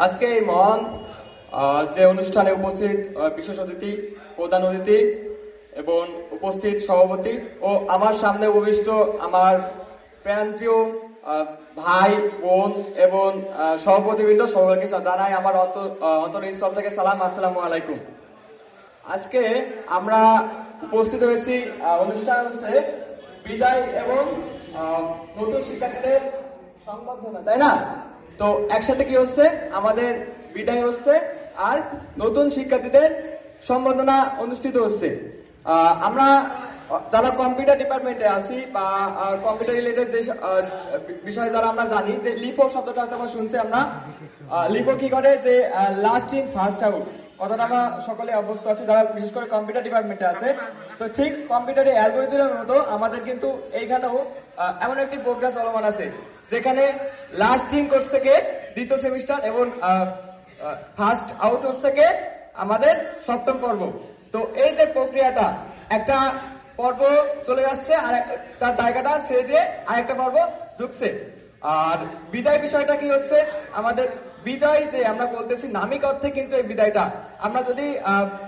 আজকে এই মহান যে অনুষ্ঠানে উপস্থিত বিশেষ অতিথি, প্রধান অতিথি এবং উপস্থিত সভাপতি ও আমার সামনে উপবিষ্ট আমার প্রাণপ্রিয় ভাই বোন এবং সভাপতিবৃন্দ সকলকে জানাই আমার অন্তরস্থল থেকে সালাম, আসসালামু আলাইকুম। আজকে আমরা উপস্থিত হয়েছি অনুষ্ঠান হচ্ছে বিদায় এবং নতুন শিক্ষার্থীদের সংবর্ধনা, তাই না? তো একসাথে কি হচ্ছে, আমাদের বিদায় হচ্ছে আর নতুন শিক্ষার্থীদের সম্বর্ধনা অনুষ্ঠিত হচ্ছে। আমরা যারা কম্পিউটার ডিপার্টমেন্টে আছি বা কম্পিউটার রিলেটেড যে বিষয় যারা আমরা জানি, যে লিফো শব্দটা হয়তো আমরা শুনছি। আমরা লিফো কি করে, যে লাস্ট ইন ফার্স্ট আউট কথাটা আমরা সকলে অভ্যস্ত আছি যারা বিশেষ করে কম্পিউটার ডিপার্টমেন্টে আছে। তো ঠিক কম্পিউটারে অ্যালগরিদমের মতো আমাদের কিন্তু এইখানেও এমন একটি প্রোগ্রেস চলমান আছে, যেখানে লাস্ট ইন কোর্স থেকে দ্বিতীয় সেমিস্টার এবং ফার্স্ট আউট কোর্স থেকে আমাদের সপ্তম পর্ব। তো এই যে প্রক্রিয়াটা, একটা পর্ব চলে যাচ্ছে আর তার জায়গাটা ছেড়ে দিয়ে আরেকটা পর্ব ঢুকছে। আর বিদায় বিষয়টা কি হচ্ছে, আমাদের বিদায় যে আমরা বলতেছি নামিক অর্থে, কিন্তু এই বিদায়টা আমরা যদি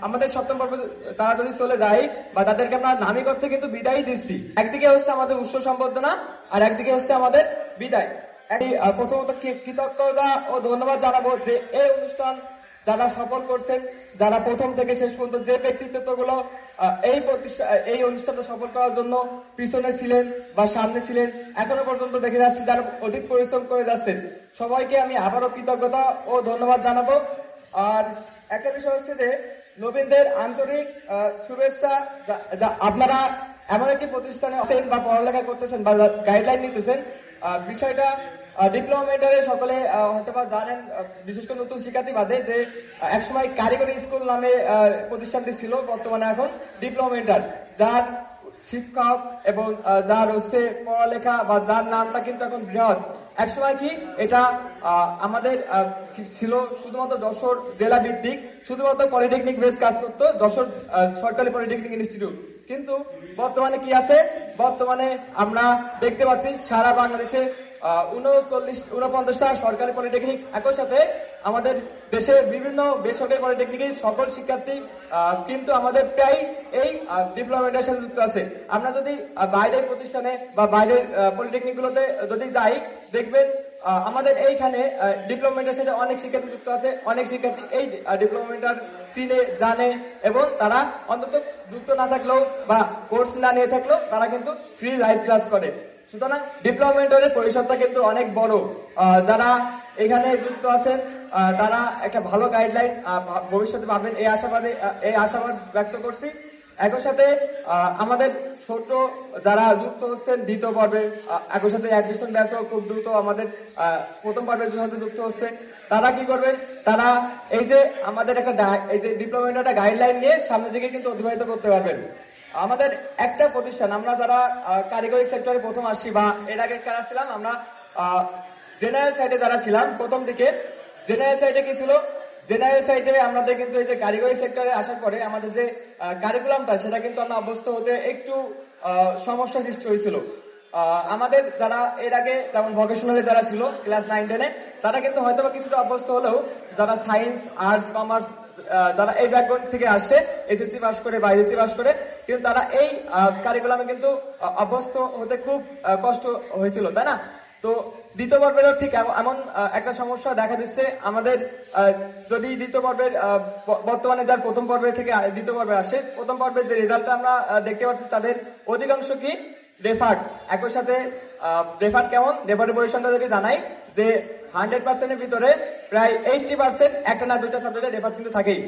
আমাদের সপ্তম পর্বে তারা যদি চলে যায় বা তাদেরকে আমরা নামিক অর্থে কিন্তু বিদায় দিচ্ছি। একদিকে হচ্ছে আমাদের উৎস সম্বর্ধনা আর একদিকে হচ্ছে আমাদের বিদায়। প্রথমত কৃতজ্ঞতা ও ধন্যবাদ জানাবো যে এই অনুষ্ঠান যারা সফল করছেন, যারা প্রথম থেকে শেষ পর্যন্ত যে ব্যক্তিত্বগুলো এই অনুষ্ঠানটা সফল করার জন্য পিছনে ছিলেন বা সামনে ছিলেন, এখনো পর্যন্ত দেখে যাচ্ছি যারা অধিক পরিশ্রম করে যাচ্ছেন, সবাইকে আমি আবারও কৃতজ্ঞতা ও ধন্যবাদ জানাবো। আর একটা বিষয় হচ্ছে যে নবীনদের আন্তরিক শুভেচ্ছা। আপনারা এমন একটি প্রতিষ্ঠানে আছেন বা পড়ালেখা করতেছেন বা গাইডলাইন নিতেছেন, বিষয়টা ডিপ্লোমেন্টারে সকলে হয়তো বা জানেন, বিশেষ করে নতুন শিক্ষার্থী বাদে, যে একসময় কারিগরি স্কুল নামে প্রতিষ্ঠানটি ছিল, বর্তমানে এখন ডিপ্লোমেন্টার, যার শিক্ষক এবং যার হচ্ছে পড়ালেখা বা যার নামটা কিন্তু এখন বৃহৎ। একসময় কি এটা আমাদের ছিল শুধুমাত্র যশোর জেলা ভিত্তিক, শুধুমাত্র পলিটেকনিক বেস কাজ করতো, যশোর সরকারি পলিটেকনিক ইনস্টিটিউট। কিন্তু বর্তমানে কি আছে, বর্তমানে আমরা দেখতে পাচ্ছি সারা বাংলাদেশে 49টা সরকারি পলিটেকনিক, একই সাথে আমাদের দেশের বিভিন্ন বেসরকারি পলিটেকনিকের সকল শিক্ষার্থী কিন্তু আমাদের প্রায় এই ডিপ্লোমেন্টের সাথে যুক্ত আছে। আমরা যদি বাইরের প্রতিষ্ঠানে বা বাইরের পলিটেকনিক গুলোতে যদি যাই, দেখবেন আমাদের এইখানে ডিপ্লোমেন্টের সাথে অনেক শিক্ষার্থী যুক্ত আছে। অনেক শিক্ষার্থী এই ডিপ্লোমেন্টার চিনে জানে এবং তারা অন্তত যুক্ত না থাকলেও বা কোর্স না নিয়ে থাকলেও তারা কিন্তু ফ্রি লাইভ ক্লাস করে। সুতরাং ডিপ্লোমেন্টের পরিসরটা কিন্তু অনেক বড়। যারা এখানে যুক্ত আছেন তারা একটা ভালো গাইডলাইন ভবিষ্যতে পাবেন, এই আশাবাদ ব্যক্ত করছি। একই সাথে আমাদের ছোট যারা যুক্ত হচ্ছেন দ্বিতীয় পর্বে, একই সাথে অ্যাডমিশন ব্যাচও খুব দ্রুত আমাদের প্রথম পর্বের সাথে যুক্ত হচ্ছে। তারা কি করবেন, তারা এই যে আমাদের এই যে ডিপ্লোমেন্ট একটা গাইডলাইন নিয়ে সামনের দিকে কিন্তু অতিবাহিত করতে পারবেন। আমাদের একটা প্রতিষ্ঠান, আমরা যারা কারিগরি সেক্টরে প্রথম আসছি বা এর আগে কারা ছিলাম, আমরা জেনারেল সাইডে যারা ছিলাম প্রথম দিকে, জেনারেল সাইডে কি ছিল, জেনারেল সাইডে আমাদের কিন্তু এই যে কারিগরি সেক্টরে আসার পরে আমাদের যে কারিকুলামটা, সেটা কিন্তু আমরা অভ্যস্ত হতে একটু সমস্যা সৃষ্টি হয়েছিল। আমাদের যারা এর আগে যেমন ভোকেশনালে যারা ছিল ক্লাস 9-10-এ, তারা কিন্তু হয়তো বা কিছুটা অভ্যস্ত হলেও যারা সায়েন্স, আর্টস, কমার্স, যারা এই ব্যাকগ্রাউন্ড থেকে আসছে, এসএসসি পাস করে বা এইচএসসি পাস করে, কিন্তু তারা এই কারিকুলামে কিন্তু অভ্যস্ত হতে খুব কষ্ট হয়েছিল, তাই না? তো দ্বিতীয় পর্বেরও ঠিক এমন একটা সমস্যা দেখা দিচ্ছে আমাদের। যদি দ্বিতীয় পর্বের বর্তমানে যার প্রথম পর্বে থেকে দ্বিতীয় পর্বে আসে, প্রথম পর্বের যে রেজাল্টটা আমরা দেখতে পাচ্ছি, তাদের অধিকাংশ কি রেফার্ড। একই সাথে রেফার্ড কেমন, রেফার্ডের পরিসংখ্যান যদি জানাই যে 100%-এর ভিতরে প্রায় 80% একটা না দুইটা সাবজেক্টে রেফার্ড কিন্তু থাকেই।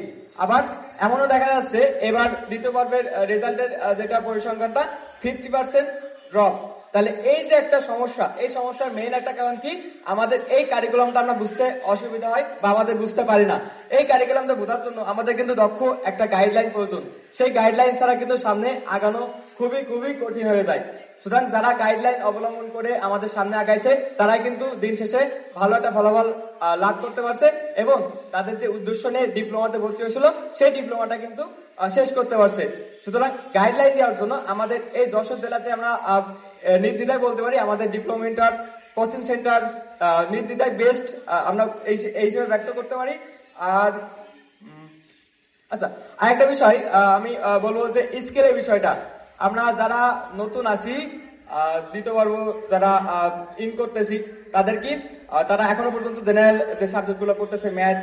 আবার এমনও দেখা যাচ্ছে এবার দ্বিতীয় পর্বের রেজাল্টের যেটা পরিসংখ্যানটা 50% ড্রপ। তাহলে এই যে একটা সমস্যা, এই সমস্যার মেইন একটা কারণ কি, আমাদের এই কারিকুলামটা আমরা বুঝতে অসুবিধা হয় বা আমাদের বুঝতে পারি না। এই কারিকুলামটা বোঝার জন্য আমাদের কিন্তু দক্ষ একটা গাইডলাইন প্রয়োজন। সেই গাইডলাইন ছাড়া কিন্তু সামনে আগানো খুবই খুবই কঠিন হয়ে যায়। সুতরাং যারা গাইডলাইন অবলম্বন করে আমাদের সামনে আগাইছে, তারাই কিন্তু দিন শেষে ভালো একটা ফলাফল লাভ করতে পারছে এবং তাদের যে উদ্দেশ্য নিয়ে ডিপ্লোমাতে ভর্তি হয়েছিল, সেই ডিপ্লোমাটা কিন্তু শেষ করতে পারছে। সুতরাং গাইডলাইন দেওয়ার জন্য আমাদের এই যশোর জেলাতে আমরা নির্দ্বিধায় বলতে পারি আমাদের ডিপ্লোমেন্টার কোচিং সেন্টার নির্দ্বিধায় বেস্ট আমরা এই হিসেবে ব্যক্ত করতে পারি। আর আচ্ছা, আরেকটা বিষয় আমি বলবো যে স্কেলের বিষয়টা, আমরা যারা নতুন আছি দ্বিতীয় পর্ব যারা ইন করতেছি তাদের কি তারা এখনো পর্যন্ত জেনারেল যে সাবজেক্ট গুলো পড়তেছে, ম্যাথ,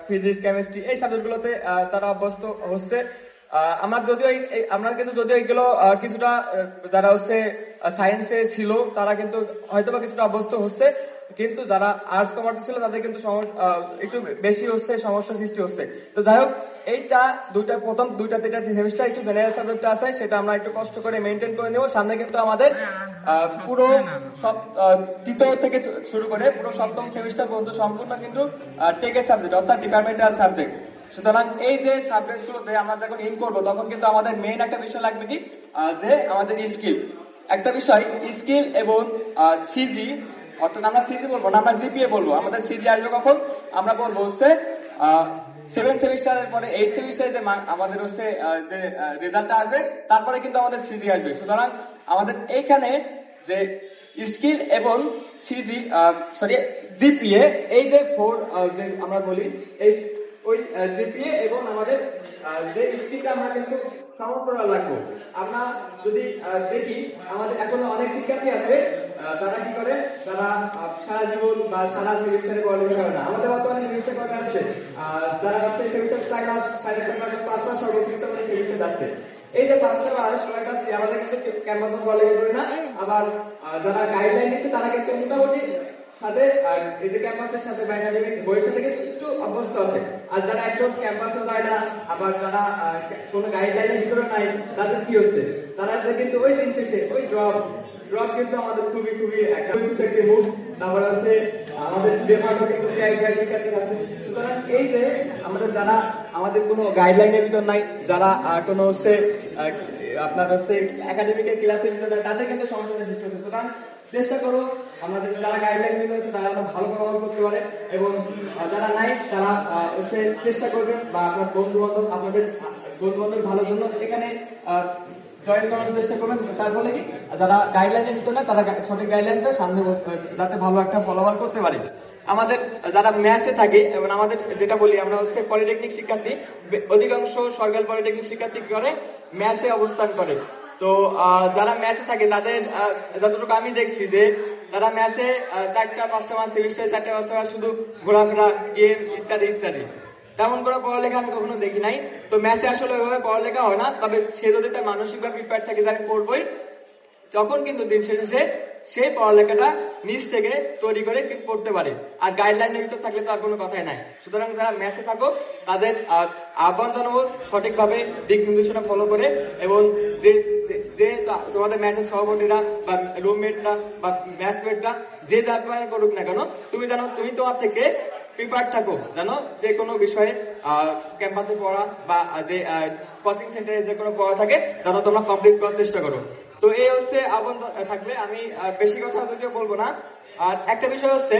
ফিজিক্স, কেমিস্ট্রি, এই সাবজেক্ট গুলোতে তারা অভ্যস্ত হচ্ছে। আমরা কিন্তু যদিও এগুলো কিছুটা যারা হচ্ছে সায়েন্সে ছিল তারা কিন্তু হয়তোবা কিছুটা অভ্যস্ত হচ্ছে, কিন্তু যারা আর্টস কমার্সে ছিল তাদের কিন্তু একটু বেশি হচ্ছে, সমস্যা সৃষ্টি হচ্ছে। তো যাই হোক, এইটা প্রথম দুইটা তিনটা সেমিস্টার একটু জেনারেল সাবজেক্ট আছে, সেটা আমরা একটু কষ্ট করে মেনটেন করে নেব। সামনে কিন্তু আমাদের পুরো সব তৃতীয় থেকে শুরু করে পুরো সপ্তম সেমিস্টার পর্যন্ত সম্পূর্ণ কিন্তু টেকের সাবজেক্ট অর্থাৎ ডিপার্টমেন্টাল সাবজেক্ট। সুতরাং এই যে সাবজেক্ট গুলোতে আমরা যখন ইন করবো তখন কিন্তু আমাদের মেইন একটা বিষয় লাগবে কি, যে আমাদের স্কিল। একটা বিষয় স্কিল এবং সিজি, অর্থাৎ আমরা সিজি বলবো না, আমরা জিপিএ বলবো। আমাদের সিজি আসবে কখন, আমরা বলবো হচ্ছে 7 সেমিস্টারের পরে 8 সেমিস্টারে যে আমাদের হচ্ছে যে রেজাল্টটা আসবে, তারপরে কিন্তু আমাদের সিজি আসবে। সুতরাং আমাদের এইখানে যে স্কিল এবং সিজি জিপিএ, এই যে 4 যে আমরা বলি, এই ওই জিপিএ এবং আমাদের যে স্কিলটা আমরা কিন্তু সমপ্রসারণ রাখবো। আমরা যদি দেখি আমাদের এখনো অনেক শিক্ষার্থী আছে তারা কি করে, তারা সারা জীবন বা সারা সেমিস্টারে পড়ালেখা করে না। আমাদের বর্তমানে সেমিস্টার কয়টা আছে, যারা হচ্ছে সেমিস্টার 4 মাস 5 মাস সর্বোচ্চ সেমিস্টার যাচ্ছে। এই যে 5টা মাস কয়টা আছে, আমাদের কিন্তু ক্যাম্পাসে পড়ালেখা করে না। আবার যারা গাইডলাইন দিচ্ছে তারা কিন্তু মোটামুটি সাথে এই যে ক্যাম্পাসের সাথে বা একাডেমিক বইয়ের সাথে কিন্তু অভ্যস্ত আছে। আর যারা একদম ক্যাম্পাসে যায় না, আবার যারা কোনো গাইডলাইনের ভিতরে নাই, তাদের কি হচ্ছে, তারা কিন্তু ওই দিন শেষে ওই ড্রপ কিন্তু আমাদের খুবই খুবই একটা একটি মুভ। তারপর আছে আমাদের ডিপার্টমেন্টে কিন্তু শিক্ষার্থী আছে। সুতরাং এই যে আমাদের যারা আমাদের কোনো গাইডলাইনের ভিতর নাই, যারা কোনো হচ্ছে আপনার হচ্ছে একাডেমিকের ক্লাসের ভিতরে, তাদের কিন্তু সমস্যা সৃষ্টি হচ্ছে। সুতরাং চেষ্টা করো আমাদের যারা গাইডলাইন মেনে হচ্ছে তারা ভালো ব্যবহার করতে পারে, এবং যারা নাই তারা হচ্ছে চেষ্টা করবেন বা আপনার বন্ধু বান্ধব ভালোর জন্য এখানে জয়েন করার চেষ্টা করবেন। তার ফলে কি যারা গাইডলাইনের ভিতরে না, তারা সঠিক গাইডলাইনটা সামনে যাতে ভালো একটা ফলোয়ার করতে পারে। আমাদের যারা ম্যাথে থাকে, এবং আমাদের যেটা বলি আমরা হচ্ছে পলিটেকনিক শিক্ষার্থী, অধিকাংশ সরকারি পলিটেকনিক শিক্ষার্থী কি করে, ম্যাথে অবস্থান করে। তো যারা ম্যাথে থাকে তাদের যতটুকু আমি দেখছি যে তারা ম্যাথে 4-5টা মাস সেমিস্টারে 4-5টা মাস শুধু ঘোরাফেরা, গেম ইত্যাদি ইত্যাদি, তেমন করে পড়ালেখা আমি কখনো দেখি নাই। তো ম্যাথে আসলে ওইভাবে পড়ালেখা হয় না, তবে সে যদি তার মানসিকভাবে প্রিপেয়ার থাকে যে আমি পড়বই, তখন কিন্তু দিন শেষে সেই পড়ালেখাটা নিজ থেকে তৈরি করে পড়তে পারে। আর গাইডলাইনের ভিতর থাকলে তো আর কোনো কথাই নাই। সুতরাং যারা ম্যাথে থাকো তাদের আহ্বান জানাবো সঠিকভাবে দিক নির্দেশনা ফলো করে, এবং যে তোমাদের ম্যাথের সহপাঠীরা বা রুমমেটরা বা ম্যাথমেটরা যে যার করুক না কেন, তুমি জানো তুমি তোমার থেকে প্রিপেয়ার থাকো, জানো যে কোনো বিষয়ে ক্যাম্পাসে পড়া বা যে কোচিং সেন্টারে যে কোনো পড়া থাকে যেন তোমরা কমপ্লিট করার চেষ্টা করো। তো এই হচ্ছে আহ্বান থাকবে, আমি বেশি কথা যদিও বলবো না। আর একটা বিষয় হচ্ছে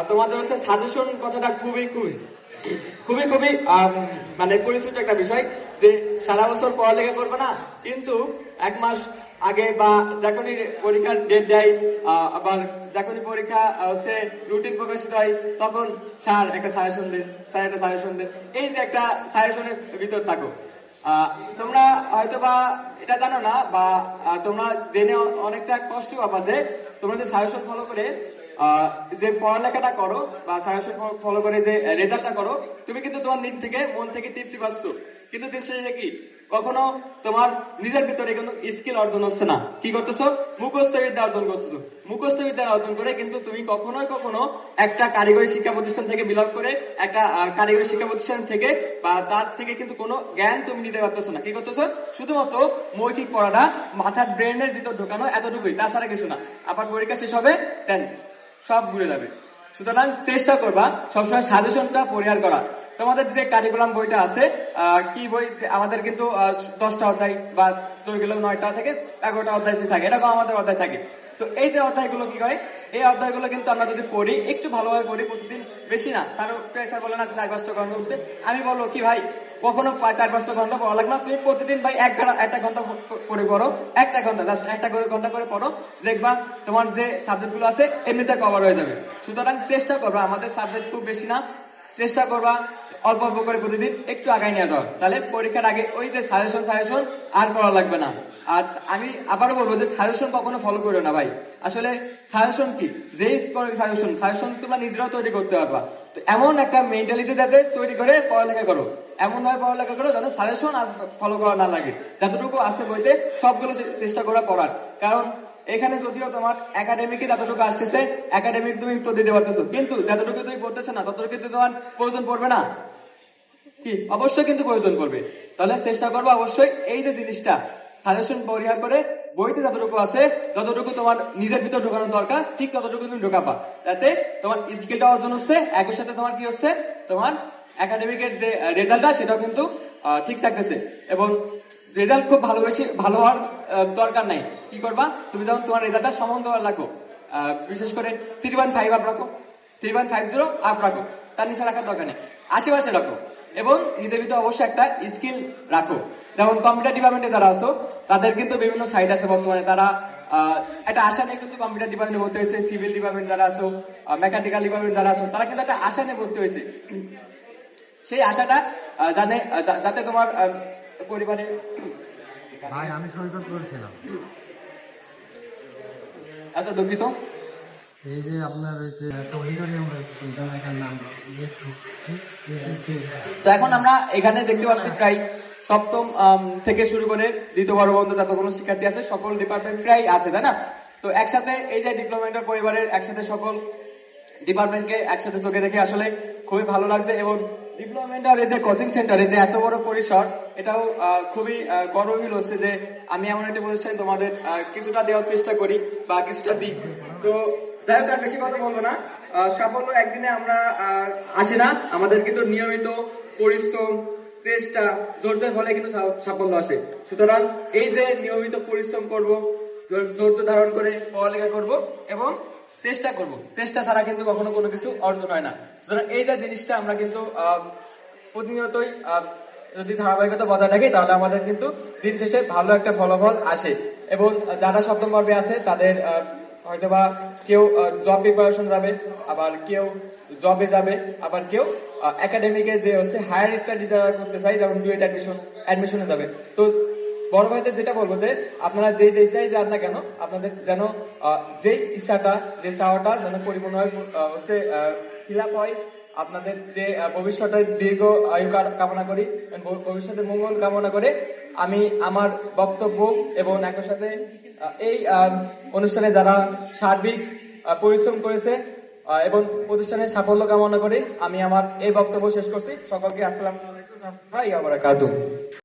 তোমাদের হচ্ছে সাজেশন কথাটা খুবই খুবই খুবই খুবই মানে পরিচিত একটা বিষয়, যে সারা বছর পড়ালেখা করবে না, কিন্তু 1 মাস আগে বা যখনই পরীক্ষার ডেট দেয়, আবার যখনই পরীক্ষা হচ্ছে রুটিন প্রকাশিত হয়, তখন স্যার একটা সাজেশন দেন, স্যার একটা সাজেশন দেন, এই যে একটা সাজেশনের ভিতর থাকো। তোমরা হয়তো বা এটা জানো না, বা তোমরা জেনে অনেকটা কষ্ট পাবা যে তোমরা যে সাজেশন ফলো করে যে পড়ালেখাটা করো বা সাজেশন ফলো করে যে রেজাল্টটা করো, তুমি কিন্তু তোমার নিজ থেকে মন থেকে তৃপ্তি পাচ্ছ, কিন্তু দিন শেষে কি কখনো তোমার নিজের ভিতরে কিন্তু স্কিল অর্জন হচ্ছে না। কি করতেছো, মুখস্থ বিদ্যা অর্জন করছো। মুখস্থ বিদ্যা অর্জন করে কিন্তু তুমি কখনো একটা কারিগরি শিক্ষা প্রতিষ্ঠান থেকে বিলং করে একটা কারিগরি শিক্ষা প্রতিষ্ঠান থেকে বা তার থেকে কিন্তু কোনো জ্ঞান তুমি নিতে পারতেছো না। কি করতেছো, শুধুমাত্র মৌখিক পড়াটা মাথার ব্রেনের ভিতর ঢোকানো, এতটুকুই, তাছাড়া কিছু না। আবার পরীক্ষা শেষ হবে, দেন সব ভুলে যাবে। সুতরাং চেষ্টা করবা সবসময় সাজেশনটা পরিহার করা। তোমাদের যে কারিকুলাম বইটা আছে, কি বই, আমাদের কিন্তু 10টা অধ্যায় বা তোর গেলেও 9টা থেকে 11টা অধ্যায় থাকে, এরকম আমাদের অধ্যায় থাকে। তো এই যে অধ্যায়গুলো কি হয়, এই অধ্যায়গুলো কিন্তু আমরা যদি পড়ি, একটু ভালোভাবে পড়ি প্রতিদিন, বেশি না, স্যার বলে না 4-5টা ঘন্টা উঠতে, আমি বলবো কি ভাই কখনো 4-5টা ঘন্টা পড়া লাগবে না, তুমি প্রতিদিন ভাই 1 ঘন্টা করে পড়ো, 1 ঘন্টা, জাস্ট 1 ঘন্টা করে পড়ো, দেখবা তোমার যে সাবজেক্ট গুলো আছে এমনিতে কভার হয়ে যাবে। সুতরাং চেষ্টা করবা, আমাদের সাবজেক্ট খুব বেশি না, চেষ্টা করবা অল্প অল্প করে প্রতিদিন একটু আগায় নিয়ে যাওয়া, তাহলে পরীক্ষার আগে ওই যে সাজেশন আর করা লাগবে না। আর আমি আবারও বলবো যে সাজেশন কখনো ফলো করো না ভাই, আসলে সাজেশন কি, যেই সাজেশন তোমরা নিজেরাও তৈরি করতে পারবা। তো এমন একটা মেন্টালিটি যাতে তৈরি করে পড়ালেখা করো, এমন ভাবে পড়ালেখা করো যাতে সাজেশন আর ফলো করা না লাগে, যতটুকু আছে বইতে সবগুলো চেষ্টা করা পড়ার। কারণ এখানে যদিও তোমার একাডেমিকে যতটুকু আসতেছে, একাডেমিক তুমি উত্তর দিতে পারতেছো, কিন্তু যতটুকু তুমি পড়তেছো না ততটুকু তোমার প্রয়োজন পড়বে না, কি অবশ্যই কিন্তু প্রয়োজন পড়বে। তাহলে চেষ্টা করবো অবশ্যই এই যে জিনিসটা সাজেশন পরিহার করে বইতে যতটুকু আছে, যতটুকু তোমার নিজের ভিতর ঢোকানোর দরকার ঠিক ততটুকু তুমি ঢোকাবা, যাতে তোমার স্কিলটা অর্জন হচ্ছে, একই সাথে তোমার কি হচ্ছে, তোমার একাডেমিকের যে রেজাল্টটা সেটাও কিন্তু ঠিক থাকতেছে। এবং রেজাল্ট খুব ভালো হওয়ার দরকার নাই, কি করবা তুমি যখন তোমার রেজাল্টটা সম্বন্ধ রাখো, বিশেষ করে 3.5 আপ রাখো, 3.50 আপ রাখো, তার নিচে রাখার দরকার নেই, আশেপাশে রাখো। এবং নিজের ভিতরে অবশ্যই একটা স্কিল রাখো। যেমন কম্পিউটার ডিপার্টমেন্টে যারা আছো তাদের কিন্তু বিভিন্ন সাইট আছে বর্তমানে, তারা একটা আশা নিয়ে কিন্তু কম্পিউটার ডিপার্টমেন্টে ভর্তি হয়েছে, সিভিল ডিপার্টমেন্ট যারা আছো, মেকানিক্যাল ডিপার্টমেন্ট যারা আছো, তারা কিন্তু একটা আশা নিয়ে ভর্তি হয়েছে। সেই আশাটা যাতে তোমার পরিবারে, ভাই আমি সৈকত বলছিলাম। আচ্ছা দুঃখিত, এই যে আপনার ওই যে নাম, তো এখন আমরা এখানে দেখতে পাচ্ছি প্রায় সপ্তম থেকে শুরু করে দ্বিতীয় বর্ষ পর্যন্ত যতগুলো শিক্ষার্থী আছে সকল ডিপার্টমেন্ট প্রায় আছে, তাই না? তো একসাথে এই যে ডিপ্লোমেন্টের পরিবারের একসাথে সকল ডিপার্টমেন্টকে একসাথে চোখে দেখে আসলে খুবই ভালো লাগছে। এবং ডিপ্লোমেন্টার এই যে কোচিং সেন্টারে যে এত বড় পরিসর, এটাও খুবই গর্বনীয় হচ্ছে যে আমি এমন একটা প্রতিষ্ঠানে তোমাদের কিছুটা দেওয়ার চেষ্টা করি বা কিছুটা দিই। তো যাই হোক, আর বেশি কথা বলবো না, সাফল্য একদিনে আমরা আসে না, আমাদের কিন্তু নিয়মিত পরিশ্রম, চেষ্টা, ধৈর্যের ফলে কিন্তু সাফল্য আসে। সুতরাং এই যে নিয়মিত পরিশ্রম করব, ধৈর্য ধারণ করে পড়ালেখা করব এবং চেষ্টা করব, চেষ্টা ছাড়া কিন্তু কখনো কোনো কিছু অর্জন হয় না। সুতরাং এই যে জিনিসটা আমরা কিন্তু প্রতিনিয়তই যদি ধারাবাহিকতা বজায় রাখি, তাহলে আমাদের কিন্তু দিন শেষে ভালো একটা ফলাফল আসে। এবং যারা সপ্তম পর্বে আছে তাদের হয়তোবা কেউ জব প্রিপারেশন যাবে, আবার কেউ জবে যাবে, আবার কেউ একাডেমিকে যে হচ্ছে হায়ার স্টাডি যারা করতে চাই, যেমন ডুয়েট অ্যাডমিশনে যাবে। তো বড় ভাইদের যেটা বলবো যে আপনারা যেই দেশটাই যান না কেন, আপনাদের যেন যেই ইচ্ছাটা, যে চাওয়াটা যেন পরিপূর্ণ হয়, হচ্ছে ফিল আপ হয়। আপনাদের যে ভবিষ্যতে দীর্ঘ আয়ু কামনা করি, ভবিষ্যতে মঙ্গল কামনা করে আমি আমার বক্তব্য এবং একই সাথে এই অনুষ্ঠানে যারা সার্বিক পরিশ্রম করেছে এবং প্রতিষ্ঠানের সাফল্য কামনা করে আমি আমার এই বক্তব্য শেষ করছি। সকলকে আসসালামু আলাইকুম ওয়া রাহমাতুল্লাহি ওয়া বারাকাতুহু।